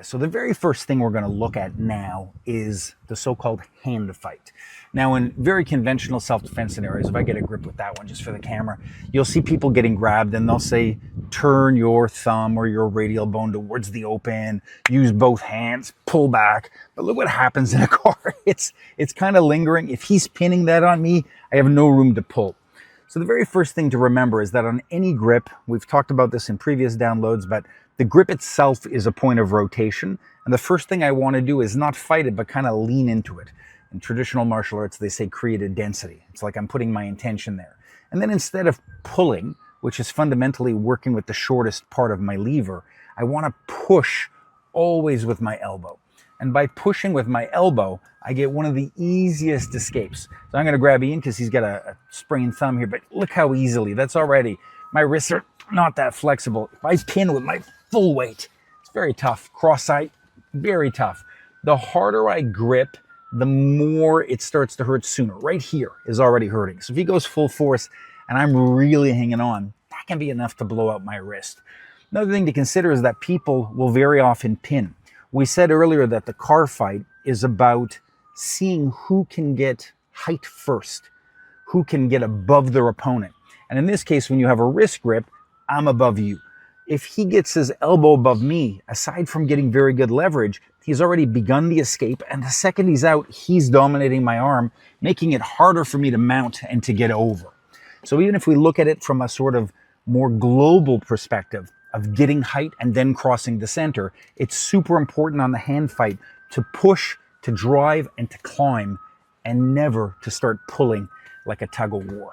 So the very first thing we're going to look at now is the so-called hand fight. Now, in very conventional self-defense scenarios, if I get a grip with that one just for the camera, you'll see people getting grabbed and they'll say, turn your thumb or your radial bone towards the open, use both hands, pull back. But look what happens in a car. It's kind of lingering. If he's pinning that on me, I have no room to pull. So the very first thing to remember is that on any grip, we've talked about this in previous downloads, but the grip itself is a point of rotation. And the first thing I want to do is not fight it, but kind of lean into it. In traditional martial arts, they say create a density. It's like I'm putting my intention there. And then instead of pulling, which is fundamentally working with the shortest part of my lever, I want to push always with my elbow. And by pushing with my elbow, I get one of the easiest escapes. So I'm going to grab Ian because he's got a sprained thumb here, but look how easily, that's already, my wrists are not that flexible. If I pin with my full weight, it's very tough. Cross sight, very tough. The harder I grip, the more it starts to hurt sooner. Right here is already hurting. So if he goes full force and I'm really hanging on, that can be enough to blow out my wrist. Another thing to consider is that people will very often pin. We said earlier that the car fight is about seeing who can get height first, who can get above their opponent. And in this case, when you have a wrist grip, I'm above you. If he gets his elbow above me, aside from getting very good leverage, he's already begun the escape. And the second he's out, he's dominating my arm, making it harder for me to mount and to get over. So even if we look at it from a sort of more global perspective of getting height and then crossing the center, it's super important on the hand fight to push, to drive, and to climb, and never to start pulling like a tug of war.